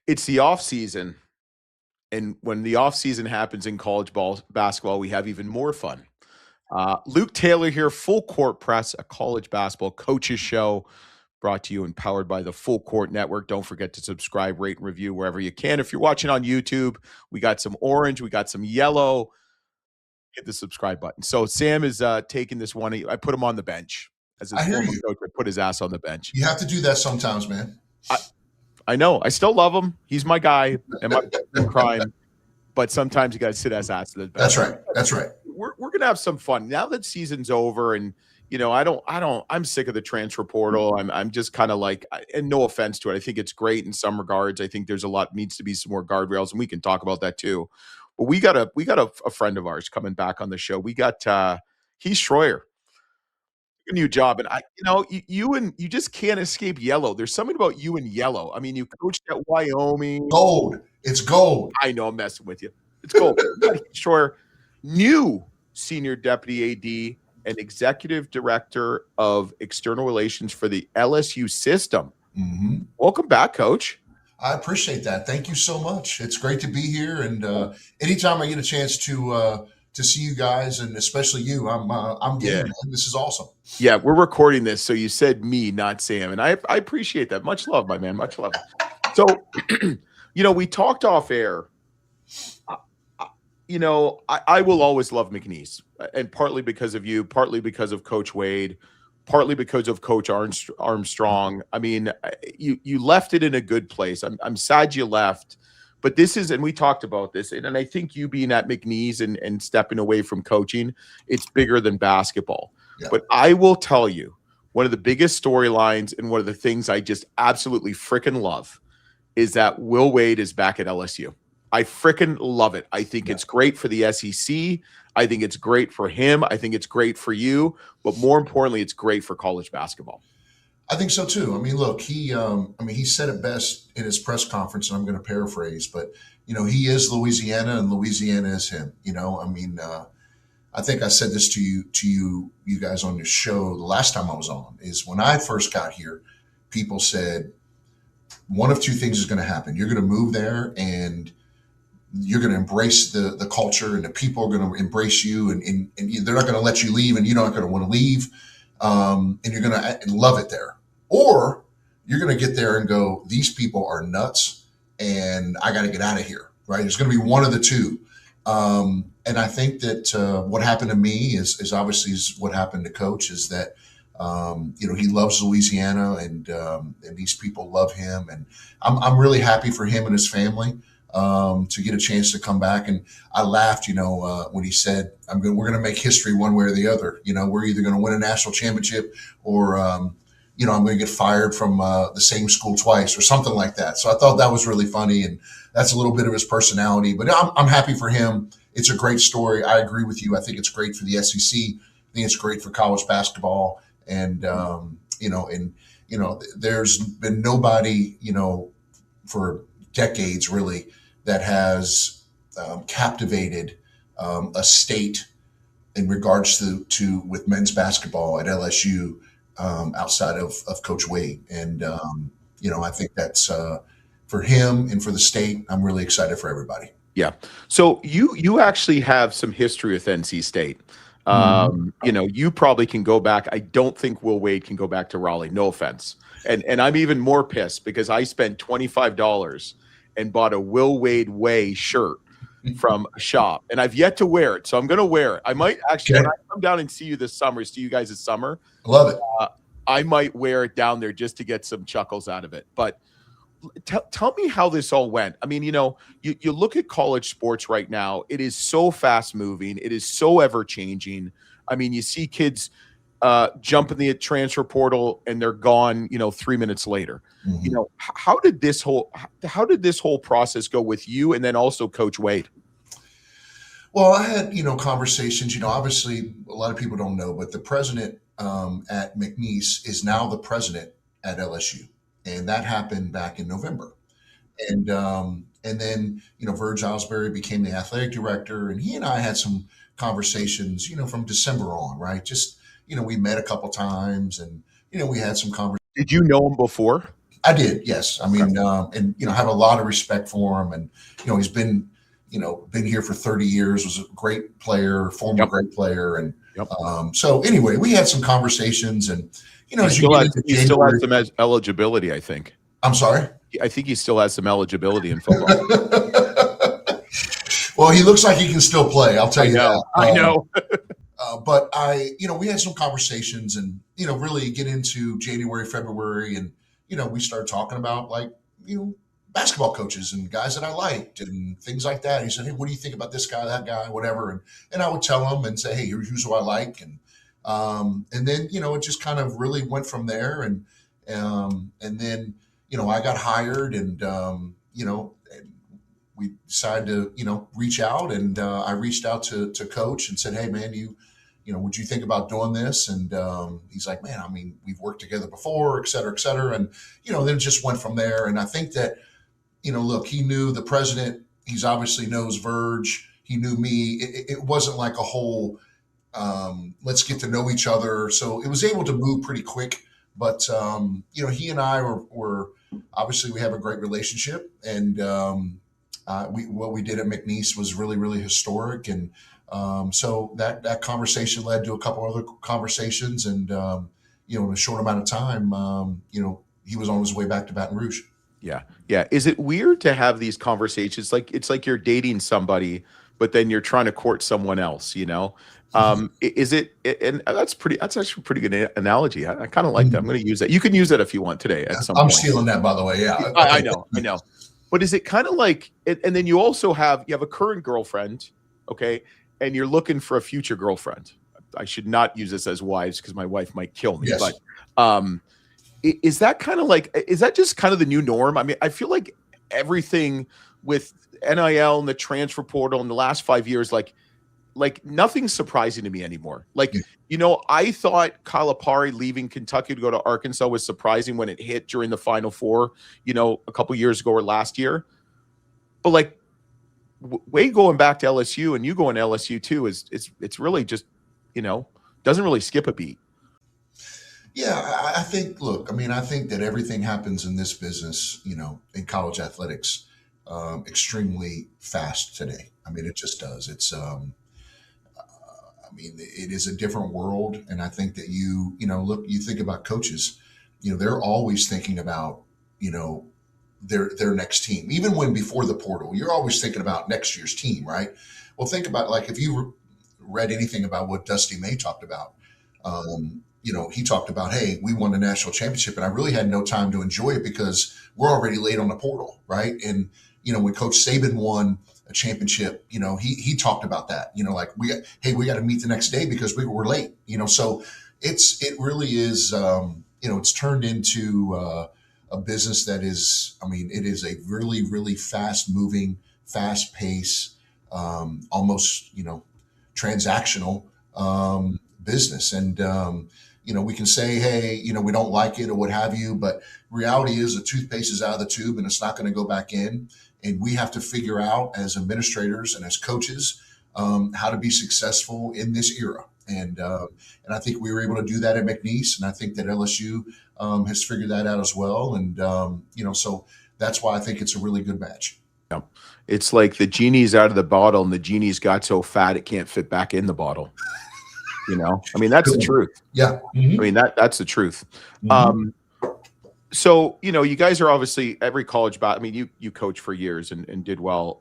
It's the off season, and when the off season happens in basketball, we have even more fun. Luke Taylor here, Full Court Press, a college basketball coaches show brought to you and powered by the Full Court Network. Don't forget to subscribe, rate, and review wherever you can. If you're watching on YouTube, we got some orange, we got some yellow. Hit the subscribe button. So Sam is taking this one. I put him on the bench as his I hear former you. coach. I put his ass on the bench. You have to do that sometimes, man. I know. I still love him. He's my guy and my in crime. But sometimes you got to sit his ass to the bench. That's right. That's right. We're gonna have some fun now that season's over, and I'm sick of the transfer portal. I'm just kind of like, and no offense to it, I think it's great in some regards. I think there's needs to be some more guardrails, and we can talk about that too. But we got a friend of ours coming back on the show. We got Heath Schroyer. A new job, and you just can't escape yellow. There's something about you and yellow. I mean, you coached at Wyoming. Gold. It's gold. I know I'm messing with you. It's gold. Sure. New senior deputy AD and executive director of external relations for the LSU System. Mm-hmm. Welcome back, Coach. I appreciate that. Thank you so much. It's great to be here, and anytime I get a chance to see you guys, and especially you, I'm game, man. This is awesome. Yeah, we're recording this, so you said me, not Sam, and I appreciate that. Much love, my man. Much love. So, we talked off air. I will always love McNeese, and partly because of you, partly because of Coach Wade, partly because of Coach Armstrong. I mean, you left it in a good place. I'm sad you left. But this is, and we talked about this, and I think you being at McNeese and stepping away from coaching, it's bigger than basketball. Yeah. But I will tell you, one of the biggest storylines and one of the things I just absolutely freaking love is that Will Wade is back at LSU. I freaking love it. I think it's great for the SEC. I think it's great for him. I think it's great for you. But more importantly, it's great for college basketball. I think so too. I mean, look, he said it best in his press conference, and I'm going to paraphrase, but he is Louisiana, and Louisiana is him. I think I said this to you guys on your show the last time I was on. Is when I first got here, people said one of two things is going to happen. You're going to move there, and you're going to embrace the culture, and the people are going to embrace you, and they're not going to let you leave, and you're not going to want to leave. And you're going to love it there. Or you're going to get there and go, these people are nuts and I got to get out of here, right? There's going to be one of the two. And I think that what happened to me is obviously what happened to Coach is that, he loves Louisiana and these people love him. And I'm really happy for him and his family to get a chance to come back. And I laughed, when he said, we're going to make history one way or the other. We're either going to win a national championship or, I'm going to get fired from the same school twice or something like that. So I thought that was really funny. And that's a little bit of his personality, but I'm happy for him. It's a great story. I agree with you. I think it's great for the SEC. I think it's great for college basketball. And, there's been nobody, for decades really, that has captivated a state in regards to with men's basketball at LSU outside of Coach Wade. And, I think that's for him and for the state. I'm really excited for everybody. Yeah. So you actually have some history with NC State. You probably can go back. I don't think Will Wade can go back to Raleigh. No offense. And I'm even more pissed because I spent $25 and bought a Will Wade Way shirt from a shop, and I've yet to wear it. So I'm going to wear it. I might actually, when I come down and see you this summer, Love it. I might wear it down there just to get some chuckles out of it. But tell me how this all went. I mean, you look at college sports right now. It is so fast moving. It is so ever changing. I mean, you see kids jump in the transfer portal and they're gone, 3 minutes later. Mm-hmm. How did this whole process go with you and then also Coach Wade? Well, I had, conversations, obviously a lot of people don't know, but the president at McNeese is now the president at LSU. And that happened back in November. And then, Verge Osbury became the athletic director, and he and I had some conversations, from December on, right? Just, we met a couple times and, we had some conversations. Did you know him before? I did, yes. I Okay. mean, and have a lot of respect for him, and he's been been here for 30 years. Was a great player, former Yep. great player, and Yep. so anyway, we had some conversations, and He as you still get has into he still has January, some eligibility, I think. I'm sorry. I think he still has some eligibility in football. Well, he looks like he can still play. I'll tell I you know. that. I know. But we had some conversations, and really get into January, February, and we started talking about like basketball coaches and guys that I liked and things like that. He said, "Hey, what do you think about this guy, that guy, whatever?" And I would tell him and say, "Hey, here's who I like," and then it just kind of really went from there, and then I got hired, and we decided to reach out, and I reached out to coach and said, "Hey man, would you think about doing this?" And he's like, "Man, I mean, we've worked together before, et cetera, et cetera." And then it just went from there. And I think that look, he knew the president. He's obviously knows Verge. He knew me. It wasn't like a whole let's get to know each other. So it was able to move pretty quick. But he and I were obviously, we have a great relationship, and what we did at McNeese was really, really historic. And so that conversation led to a couple other conversations, and in a short amount of time, he was on his way back to Baton Rouge. Yeah. Yeah. Is it weird to have these conversations? Like it's like you're dating somebody, but then you're trying to court someone else, Is it, and that's actually a pretty good analogy. I kind of like that. I'm going to use that. You can use that if you want today at some I'm point. stealing that, by the way. Yeah. I know. But is it kind of like, and then you also have a current girlfriend, okay, and you're looking for a future girlfriend. I should not use this as wives because my wife might kill me. Yes. But is that kind of like, is that just kind of the new norm? I mean, I feel like everything with NIL and the transfer portal in the last 5 years, like nothing's surprising to me anymore. Like, I thought Calipari leaving Kentucky to go to Arkansas was surprising when it hit during the Final Four, a couple years ago or last year. But like Wade going back to LSU and you going to LSU too it's really just, doesn't really skip a beat. Yeah, I think, look, I mean, I think that everything happens in this business, in college athletics, extremely fast today. I mean, it just does. I mean, it is a different world. And I think that look, you think about coaches, they're always thinking about, their next team. Even when before the portal, you're always thinking about next year's team, right? Well, think about, like, if you read anything about what Dusty May talked about, he talked about, hey, we won the national championship, and I really had no time to enjoy it because we're already late on the portal, right? And when Coach Saban won a championship, he talked about that. Like, we got to meet the next day because we were late. So it really is. It's turned into a business that is. I mean, it is a really, really fast moving, fast pace, almost transactional business. And we can say, hey, we don't like it or what have you, but reality is the toothpaste is out of the tube and it's not going to go back in. And we have to figure out as administrators and as coaches how to be successful in this era. And I think we were able to do that at McNeese, and I think that LSU has figured that out as well. And so that's why I think it's a really good match. Yeah. It's like the genie's out of the bottle, and the genie's got so fat it can't fit back in the bottle. I mean, that's the truth. Yeah. Mm-hmm. I mean, that's the truth. Mm-hmm. So, you guys are obviously every college I mean, you coach for years and did well.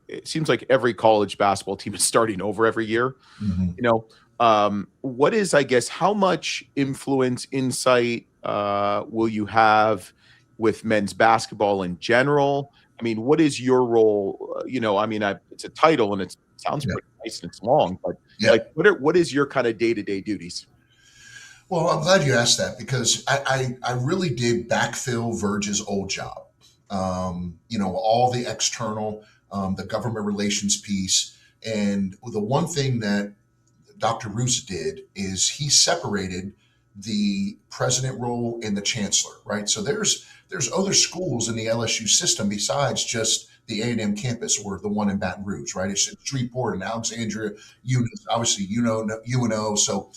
It seems like every college basketball team is starting over every year. Mm-hmm. What is, I guess, how much influence, insight will you have with men's basketball in general? I mean, what is your role? I mean, it's a title and it sounds pretty nice and it's long, but like, what is your kind of day-to-day duties? Well, I'm glad you asked that because I really did backfill Verge's old job. All the external, the government relations piece. And the one thing that Dr. Roos did is he separated the president role and the chancellor, right? So there's other schools in the LSU system besides just the A&M campus or the one in Baton Rouge, right? It's Shreveport and Alexandria, obviously, UNO. So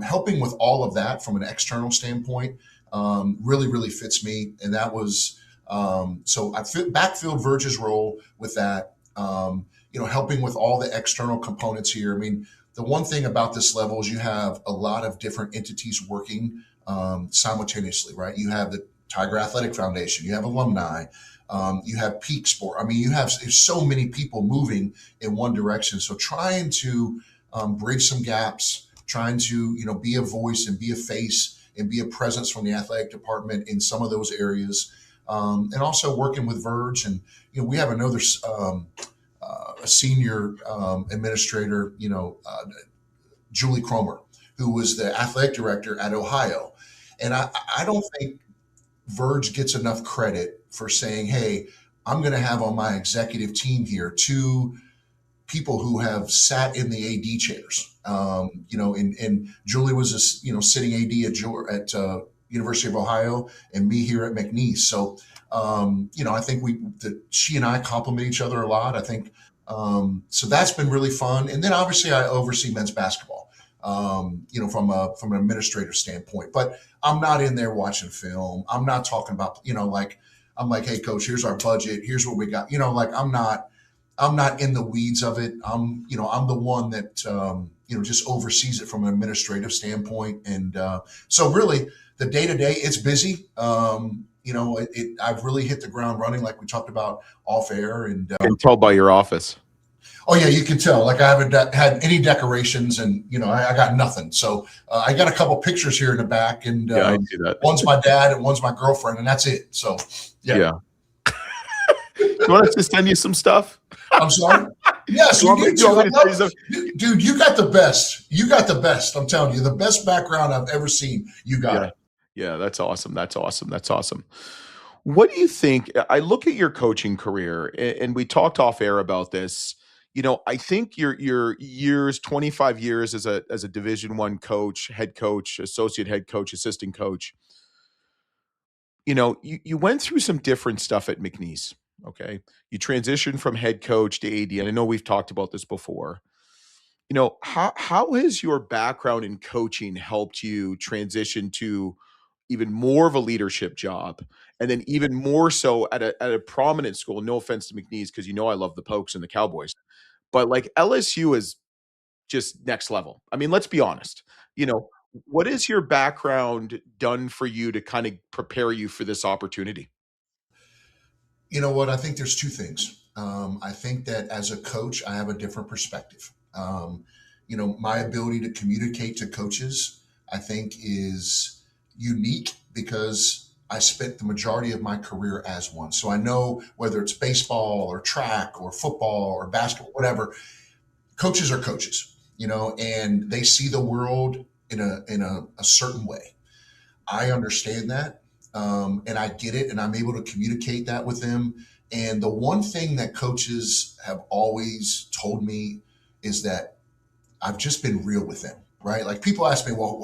helping with all of that from an external standpoint, really, really fits me. And that was, so I backfilled Verge's role with that, helping with all the external components here. I mean, the one thing about this level is you have a lot of different entities working simultaneously, right? You have the Tiger Athletic Foundation, you have alumni, you have Peak Sport. I mean, there's so many people moving in one direction. So trying to bridge some gaps, trying to, be a voice and be a face and be a presence from the athletic department in some of those areas. And also working with Verge. And, we have another a senior administrator, Julie Cromer, who was the athletic director at Ohio. And I don't think Verge gets enough credit for saying, hey, I'm going to have on my executive team here two people who have sat in the AD chairs. And Julie was a sitting AD at University of Ohio, and me here at McNeese. So I think she and I complement each other a lot. I think so that's been really fun. And then obviously I oversee men's basketball. From an administrative standpoint, but I'm not in there watching film. I'm not talking about, I'm like, hey coach, here's our budget. Here's what we got. I'm not in the weeds of it. I'm the one that, just oversees it from an administrative standpoint. And so really the day to day, it's busy. I've really hit the ground running, like we talked about off air. And I can tell by your office. Oh yeah, you can tell. Like I haven't had any decorations, and I got nothing. So I got a couple pictures here in the back, and I see that. One's my dad and one's my girlfriend, and that's it. So yeah. You want us to send you some stuff? I'm sorry. Yes, you need to. Dude, you got the best. You got the best. I'm telling you, the best background I've ever seen. You got it. Yeah, that's awesome. That's awesome. That's awesome. What do you think? I look at your coaching career, and we talked off air about this. I think your years, 25 years as a Division I coach, head coach, associate head coach, assistant coach, you went through some different stuff at McNeese. Okay. You transitioned from head coach to AD. And I know we've talked about this before. How has your background in coaching helped you transition to even more of a leadership job, and then even more so at a prominent school? No offense to McNeese, because I love the Pokes and the Cowboys, but like LSU is just next level. I mean, let's be honest. What has your background done for you to kind of prepare you for this opportunity? You know what? I think there's two things. I think that as a coach, I have a different perspective. My ability to communicate to coaches, I think, is unique because I spent the majority of my career as one. So I know whether it's baseball or track or football or basketball, whatever, coaches are coaches, and they see the world in a certain way. I understand that. And I get it, and I'm able to communicate that with them. And the one thing that coaches have always told me is that I've just been real with them, right? Like people ask me, well,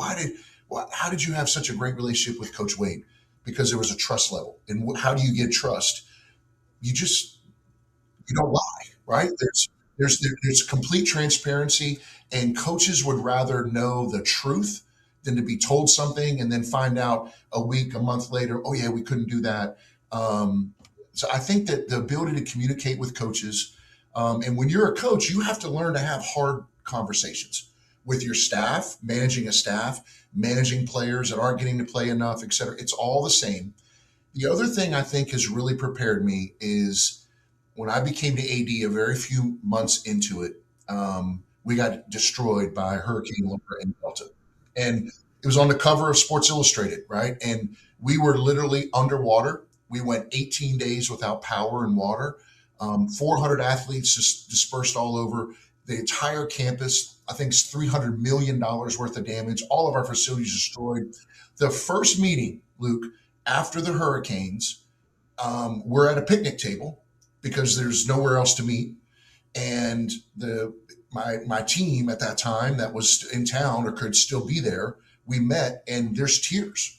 how did you have such a great relationship with Coach Wade? Because there was a trust level. And how do you get trust? You don't lie, right? There's complete transparency, and coaches would rather know the truth than to be told something and then find out a week, a month later, oh yeah, we couldn't do that. So I think that the ability to communicate with coaches, and when you're a coach, you have to learn to have hard conversations with your staff, managing a staff, managing players that aren't getting to play enough, et cetera. It's all the same. The other thing I think has really prepared me is when I became the AD, a very few months into it, we got destroyed by Hurricane Laura and Delta. And it was on the cover of Sports Illustrated, right? And we were literally underwater. We went 18 days without power and water. 400 athletes just dispersed all over the entire campus. I think it's $300 million worth of damage. All of our facilities destroyed. The first meeting, Luke, after the hurricanes, we're at a picnic table because there's nowhere else to meet. And my team at that time that was in town or could still be there, we met, and there's tears,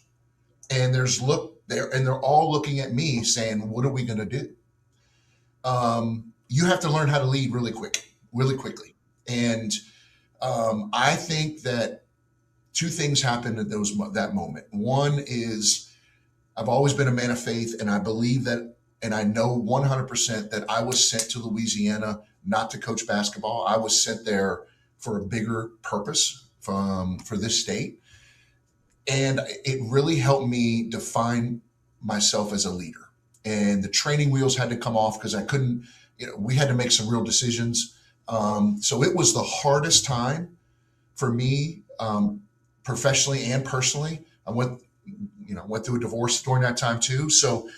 and there's look there, and they're all looking at me saying, what are we going to do? You have to learn how to lead really quickly. And I think that two things happened at that moment. One is I've always been a man of faith, and I believe that, and I know 100% that I was sent to Louisiana not to coach basketball. I was sent there for a bigger purpose for this state. And it really helped me define myself as a leader. And the training wheels had to come off because I couldn't, we had to make some real decisions. So it was the hardest time for me, professionally and personally. I went through a divorce during that time too. So,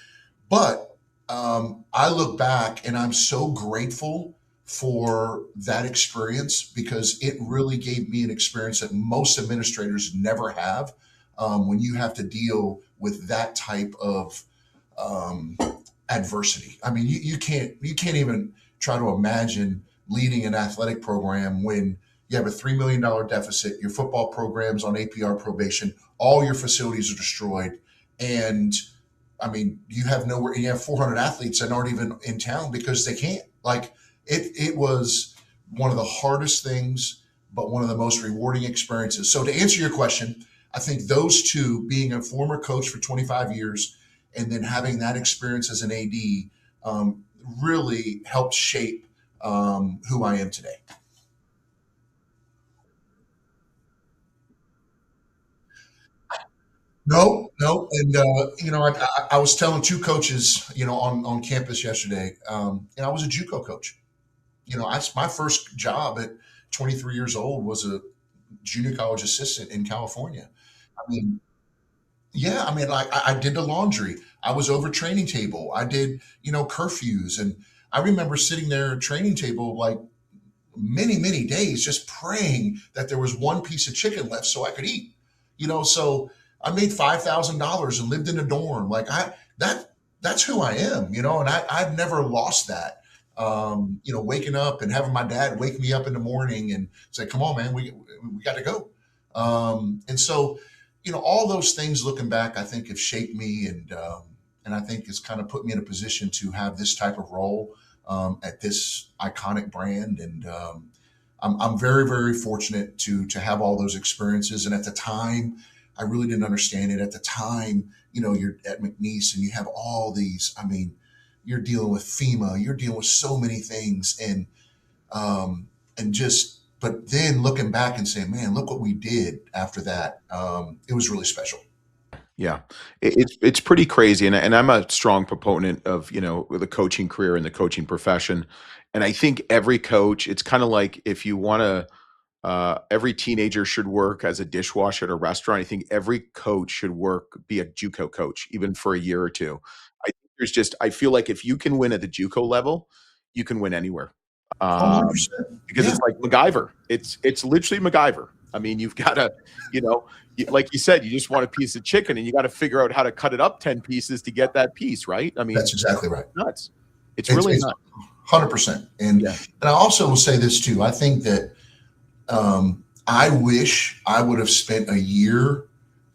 but I look back and I'm so grateful for that experience because it really gave me an experience that most administrators never have when you have to deal with that type of adversity. I mean, you can't even try to imagine leading an athletic program when you have a $3 million deficit, your football program's on APR probation, all your facilities are destroyed. And I mean, you have nowhere, and you have 400 athletes that aren't even in town because they can't. Like it was one of the hardest things, but one of the most rewarding experiences. So to answer your question, I think those two, being a former coach for 25 years and then having that experience as an AD, really helped shape who I am today. No, no, and I was telling two coaches, on campus yesterday, and I was a JUCO coach. My first job at 23 years old was a junior college assistant in California. I mean, yeah, I mean, like I did the laundry. I was over training table. I did, curfews, and I remember sitting there at training table like many, many days just praying that there was one piece of chicken left so I could eat. So I made $5,000 and lived in a dorm. Like that's who I am, and I've never lost that. Waking up and having my dad wake me up in the morning and say, "Come on, man, we got to go." And so, all those things looking back, I think have shaped me, and I think it's kind of put me in a position to have this type of role at this iconic brand. And I'm very, very fortunate to have all those experiences. And at the time, I really didn't understand it. At the time, you're at McNeese and you have all these. I mean, you're dealing with FEMA, you're dealing with so many things, and just. But then looking back and saying, "Man, look what we did after that." It was really special. Yeah, it's pretty crazy, and I'm a strong proponent of the coaching career and the coaching profession, and I think every coach, it's kind of like if you want to, every teenager should work as a dishwasher at a restaurant. I think every coach should be a JUCO coach, even for a year or two. I feel like if you can win at the JUCO level, you can win anywhere. Oh, Um, 100%. because Yeah, it's like MacGyver. It's literally MacGyver. I mean, you've got to, like you said, you just want a piece of chicken, and you got to figure out how to cut it up 10 pieces to get that piece, right? I mean, that's exactly right. nuts. It's It's really it's nuts. 100%. And Yeah. I also will say this too. I think that I wish I would have spent a year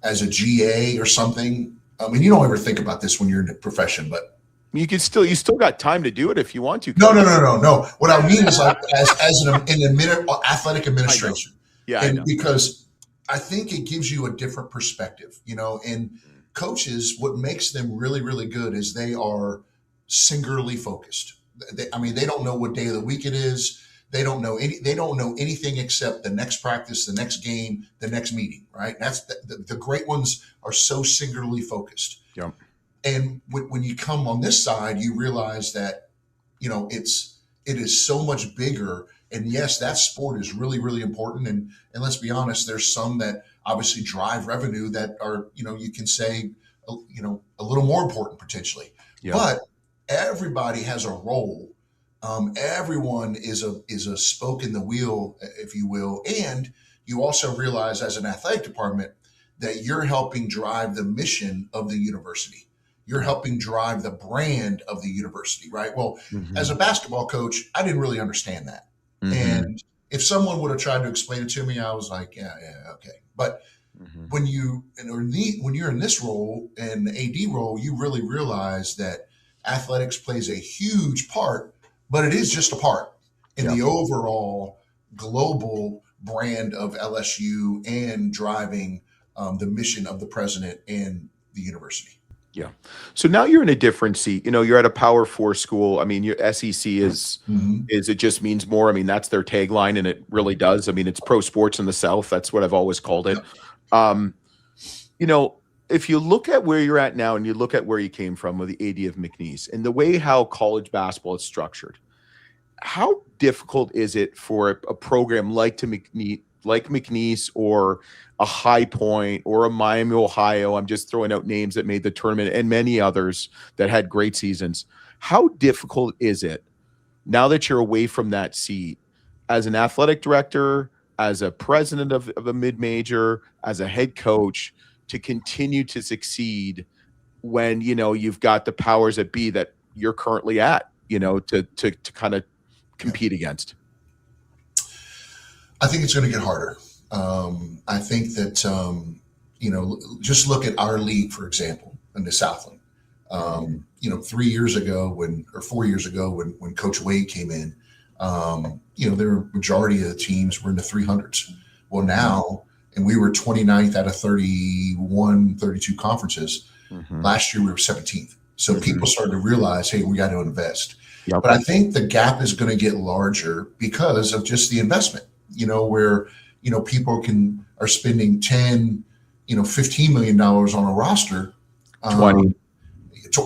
as a GA or something. I mean, you don't ever think about this when you're in the profession, but You still got time to do it if you want to, no, no, coach. no, no, no. What I mean is like athletic I know. administration, Yeah, I and know. because I think it gives you a different perspective, and coaches, what makes them really, really good is they are singularly focused. I mean, they don't know what day of the week it is. They don't know anything except the next practice, the next game, the next meeting, right? That's the great ones are so singularly focused. Yeah. And when you come on this side, you realize that it is so much bigger. And yes, that sport is really, really important. And let's be honest, there's some that obviously drive revenue that are, you can say, a little more important potentially. Yeah. But everybody has a role. Everyone is a spoke in the wheel, if you will. And you also realize as an athletic department that you're helping drive the mission of the university. You're helping drive the brand of the university, right? Well, as a Hmm. basketball coach, I didn't really understand that. Hmm. And if someone would have tried to explain it to me, I was like, yeah, yeah, okay. But Hmm. when you're in this role and the AD role, you really realize that athletics plays a huge part, but it is just a part in Yeah. the overall global brand of LSU and driving the mission of the president and the university. Yeah. So now you're in a different seat. You're at a Power Four school. I mean, your SEC is it just means more. I mean, that's their tagline, and it really does. I mean, it's pro sports in the South. That's what I've always called it. Um, if you look at where you're at now and you look at where you came from with the AD of McNeese and the way how college basketball is structured, how difficult is it for a program like McNeese or a High Point or a Miami, Ohio? I'm just throwing out names that made the tournament and many others that had great seasons. How difficult is it now that you're away from that seat as an athletic director, as a president of a mid-major, as a head coach to continue to succeed when, you've got the powers that be that you're currently at, to kind of compete against? I think it's going to get harder. I think that, just look at our league, for example, in the Southland. 3 years ago or 4 years ago when Coach Wade came in, the majority of the teams were in the 300s. Well, now, and we were 29th out of 31, 32 conferences. Last year, we were 17th. So people started to realize, hey, we got to invest. Yep. But I think the gap is going to get larger because of just the investment, where, people are spending 10, $15 million on a roster. 20.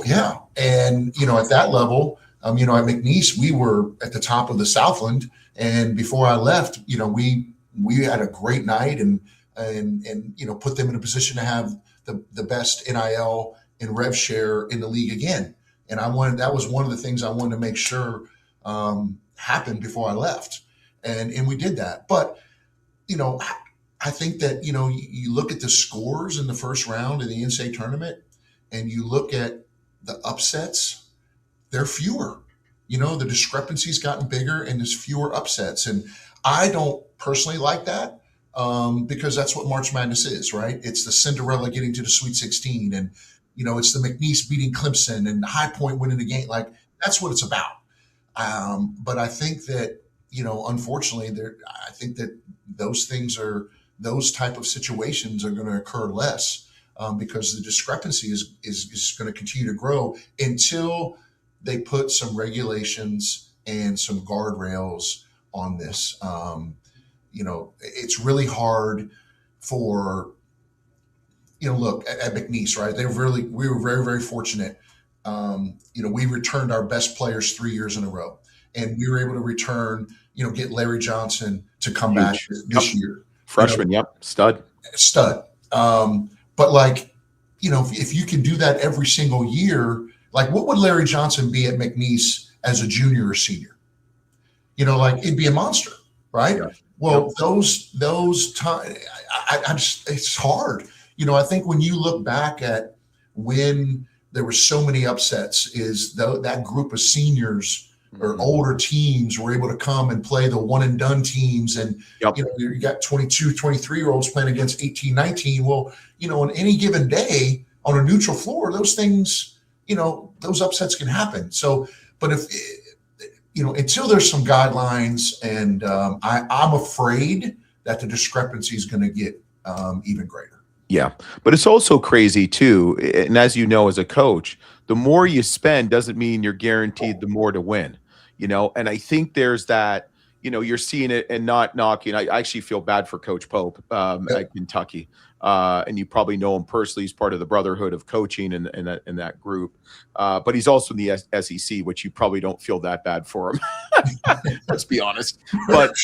Yeah. And, at that level, at McNeese, we were at the top of the Southland. And before I left, we had a great night and put them in a position to have the best NIL and rev share in the league again. And that was one of the things I wanted to make sure happened before I left. And we did that. But, I think that, you look at the scores in the first round of the NCAA tournament and you look at the upsets, they're fewer. The discrepancy's gotten bigger and there's fewer upsets. And I don't personally like that because that's what March Madness is, right? It's the Cinderella getting to the Sweet 16 and, it's the McNeese beating Clemson and High Point winning the game. Like, that's what it's about. But I think that, unfortunately, I think that those type of situations are going to occur less because the discrepancy is going to continue to grow until they put some regulations and some guardrails on this. It's really hard for, look at McNeese, right? We were very, very fortunate. We returned our best players 3 years in a row, and we were able to return, get Larry Johnson to come back this year. Freshman, stud. But if you can do that every single year, like what would Larry Johnson be at McNeese as a junior or senior? It'd be a monster, right? Yeah. Well, those times, it's hard. I think when you look back at when there were so many upsets, is that group of seniors or older teams were able to come and play the one and done teams. And, you got 22, 23-year-olds playing against 18, 19. Well, on any given day on a neutral floor, those things, those upsets can happen. So, but if, until there's some guidelines and I'm afraid that the discrepancy is going to get even greater. Yeah, but it's also crazy too. And as you know, as a coach, the more you spend doesn't mean you're guaranteed the more to win, and I think there's that, you're seeing it and not knocking. I actually feel bad for Coach Pope at Kentucky. And you probably know him personally. He's part of the brotherhood of coaching in that group. But he's also in the SEC, which you probably don't feel that bad for him. Let's be honest. But,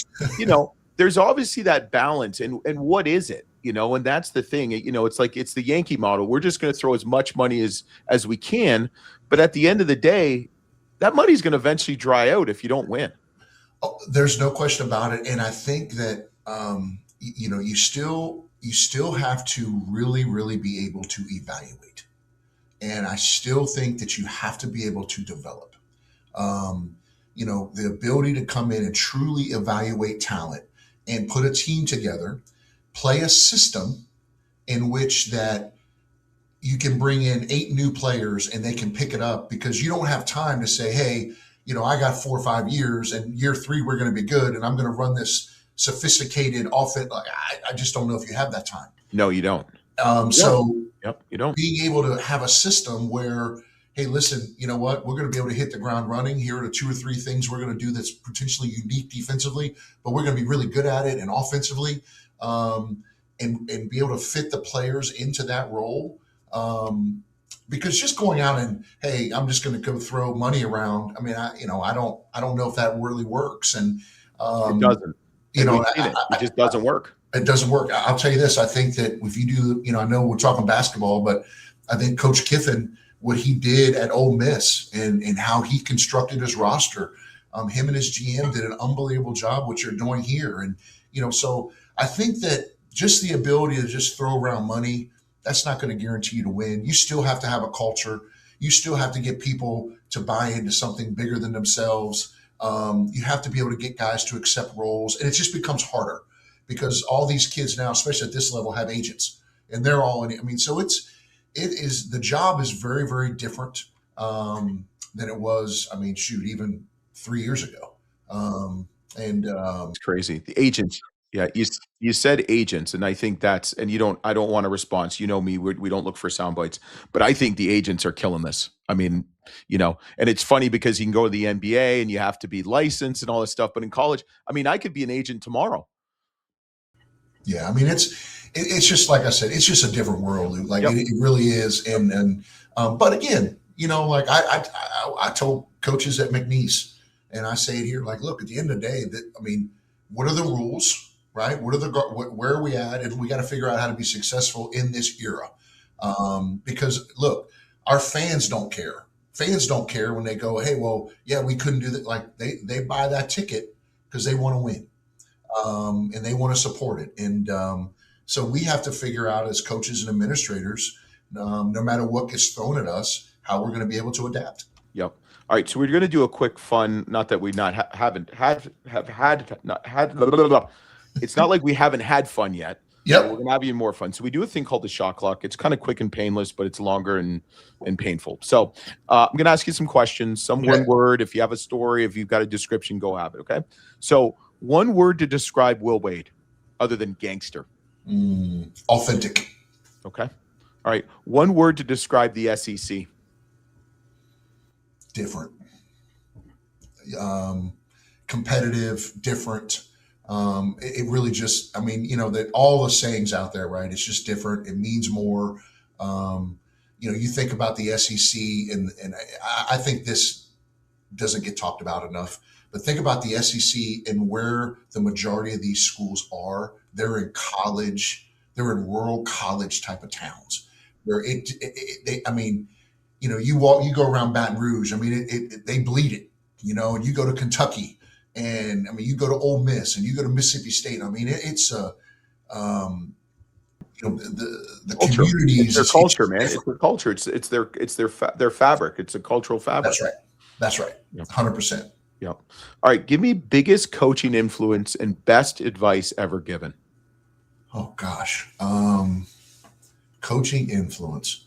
there's obviously that balance. And what is it? And that's the thing. It's like it's the Yankee model. We're just going to throw as much money as we can. But at the end of the day, that money's going to eventually dry out if you don't win. Oh, there's no question about it. And I think that, you still have to really, really be able to evaluate. And I still think that you have to be able to develop, the ability to come in and truly evaluate talent and put a team together, play a system in which that you can bring in 8 new players and they can pick it up because you don't have time to say, hey, I got 4 or 5 years and year 3, we're going to be good. And I'm going to run this sophisticated offense. Like, I just don't know if you have that time. No, you don't. So Yep, you don't. being able to have a system where, hey, listen, you know what? We're going to be able to hit the ground running. Here are the 2 or 3 things we're going to do that's potentially unique defensively, but we're going to be really good at it and offensively, and be able to fit the players into that role. Because just going out and, hey, I'm just going to go throw money around. I mean, I don't know if that really works. And It doesn't. you know, It just doesn't work. It doesn't work. I'll tell you this. I think that if you do, I know we're talking basketball, but I think Coach Kiffin, what he did at Ole Miss and how he constructed his roster, him and his GM did an unbelievable job, what you're doing here. And, so I think that just the ability to just throw around money, that's not going to guarantee you to win. You still have to have a culture. You still have to get people to buy into something bigger than themselves. You have to be able to get guys to accept roles. And it just becomes harder because all these kids now, especially at this level, have agents, and they're all in. I mean, so the job is very, very different than it was. I mean, shoot, even 3 years ago. It's crazy. The agents. Yeah, you said agents, and I think that's, and I don't want a response. You know me, we don't look for sound bites, but I think the agents are killing this. I mean, and it's funny because you can go to the NBA and you have to be licensed and all this stuff, but in college, I mean, I could be an agent tomorrow. Yeah, I mean, it's just like I said, it's just a different world, Luke. Like it really is. But again, like I told coaches at McNeese, and I say it here, like, look, at the end of the day, what are the rules? Right? Where are we at? And we got to figure out how to be successful in this era. Because look, our fans don't care. Fans don't care when they go, hey, well, yeah, we couldn't do that. Like they buy that ticket because they want to win, and they want to support it. And so we have to figure out as coaches and administrators, no matter what gets thrown at us, how we're going to be able to adapt. Yep. All right, so we're going to do a quick fun. Not that we haven't had. Blah, blah, blah. It's not like we haven't had fun yet. Yep. We're going to have even more fun. So we do a thing called the shot clock. It's kind of quick and painless, but it's longer and painful. So I'm going to ask you some questions, one word. If you have a story, if you've got a description, go have it, okay? So one word to describe Will Wade other than gangster. Authentic. Okay. All right. One word to describe the SEC. Different. Competitive, different. It really just, that all the sayings out there, right? It's just different. It means more. You think about the SEC, and I think this doesn't get talked about enough, but think about the SEC and where the majority of these schools are. They're in college, they're in rural college type of towns where you go around Baton Rouge. They bleed it, and you go to Kentucky. And you go to Ole Miss and you go to Mississippi State. It's the communities. It's their culture, man. It's their culture. It's their fabric. It's a cultural fabric. That's right. 100%. Yeah. All right. Give me biggest coaching influence and best advice ever given. Oh gosh. Coaching influence.